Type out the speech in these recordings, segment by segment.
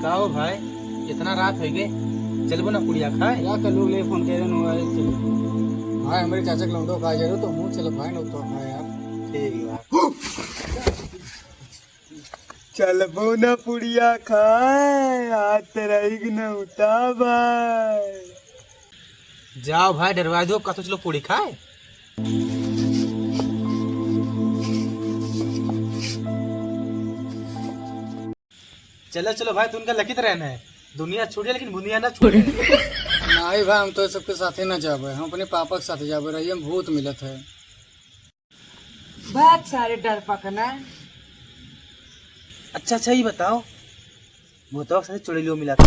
का हो भाई, इतना रात हो गए, चलबो ना पुड़िया खाए। या कर लोग ले फोन करे नो आए चलो हां हमारे चाचा के लौंडो खा जरो तो मुंह चलो भाई नो तो खाए यार ठीक है। चलबो ना पुड़िया खाए हाथ रही न उता भाई जाओ भाई, डरवा दो का, तो चलो पूड़ी खाए। चलो चलो भाई, तुमका लकित रहना है, दुनिया छोड़े लेकिन बुनिया ना छोड़े। नहीं भाई हम तो सबके साथ ही ना जाबे, हम अपने पापा के साथ जाबे रही हम भूत मिलत है। बहुत सारे डर पकना। अच्छा अच्छा, ये बताओ, भूतों से चुड़ैलियों मिला था।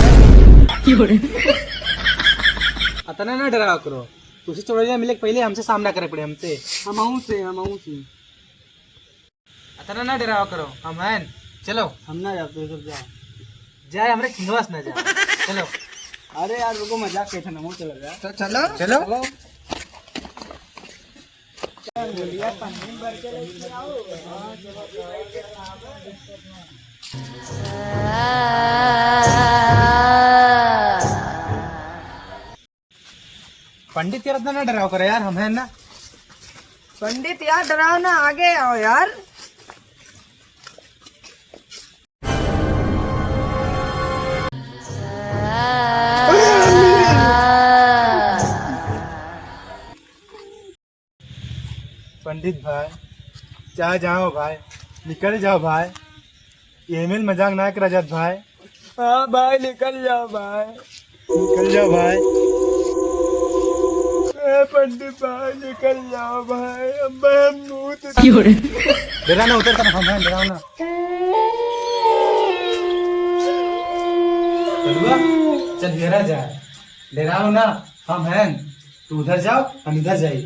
अतना ना डरा करो, तुझे चुड़ैलियां मिले पहले हमसे सामना करे पड़े हमसे। हम से अतना ना डरा करो, हम हैं। चलो हम ना जाते सब जाओ जाए, हमरे खिंगवास ना जाए। चलो। अरे यार रुको मजाक कहते ना मुंह चलो यार तो चलो चलो। पंडित यार इतना ना डराओ करो यार, हम हैं ना। पंडित यार डराओ ना, आगे आओ यार। पंडित भाई, चाहे जाओ भाई, निकल जाओ भाई, ये मेल मजाक ना करा जात भाई। हाँ भाई निकल जाओ भाई निकल जाओ भाई। पंडित भाई निकल जाओ भाई अब हम भूत डरा ना, उतर कर, हम हैं, डराओ ना। चलुआ, चल घेरा जाए, डराओ ना, हम हैं। तू उधर जाओ, हम इधर जाए।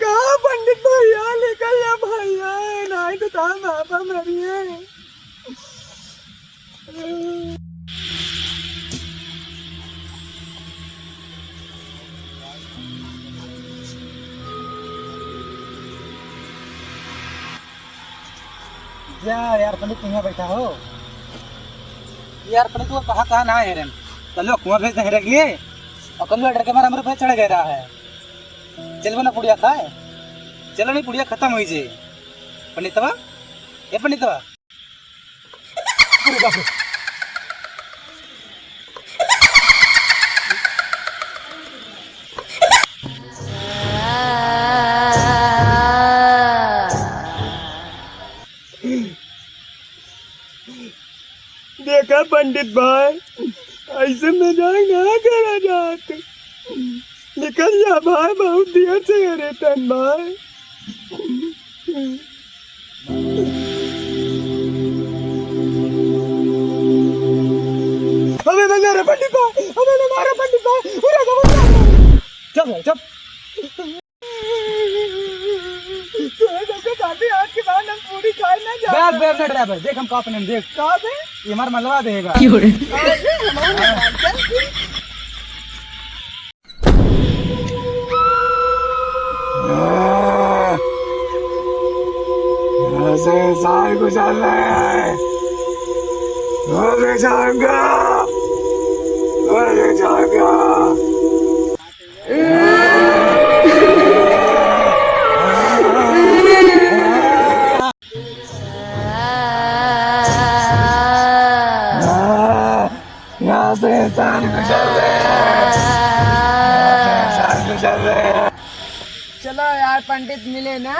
कहा पंडित भैया निकल जा भैया नहीं तो काम आप मरिए। यार पंडित तुम यहाँ बैठा हो यार। पंडित तू कहाँ ना है रन, कल कुआं भेज दे लिए, और कल डर के मारा हमारे पे चढ़ गया है। चलो ना पुड़िया खाए, चलो नहीं पुड़िया खत्म हुई जे। पंडितवा, ये पंडितवा, अरे बाप रे। देखा पंडित भाई ऐसे मजाक ना करा जाते, निकल जा भाई बहुत देर से अरे तन भाई। हमें बंदा रे पंडित भाई, हमें मारो पंडित भाई, उरे का चुप भाई चुप। हम पूरी खाए ना जा बैठ बैठ बैठ ड्राइवर, देख हम कहाँ पे देख, कहा पे ये हमारा मलवा देगा। साल गुजर रहा है, जाऊंगा यहाँ से इंसान गुजर रहे हैं। चलो यार पंडित मिले ना,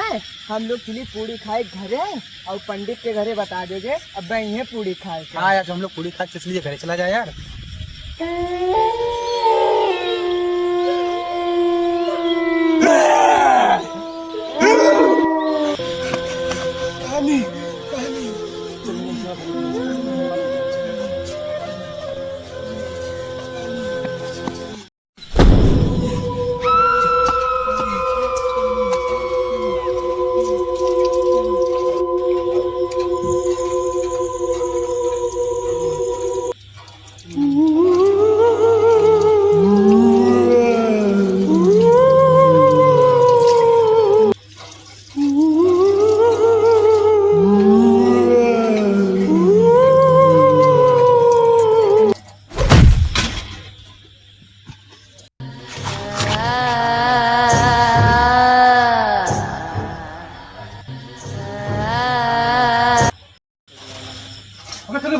हम लोग के लिए पूरी खाए घरे, और पंडित के घरे बता दोगे अब यहीं पूरी खाए। हाँ यार, हम लोग पूरी खा के इसलिए घरे चला जाए यार।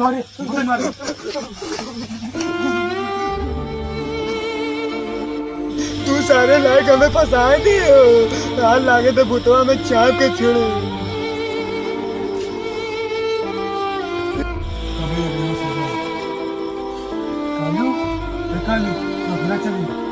मारे भूतन मारे तू सारे लायक हमें फंसा दिए हाल लागे तो भूतवा में चाप के छेड़े कालू कालू अपना चलिए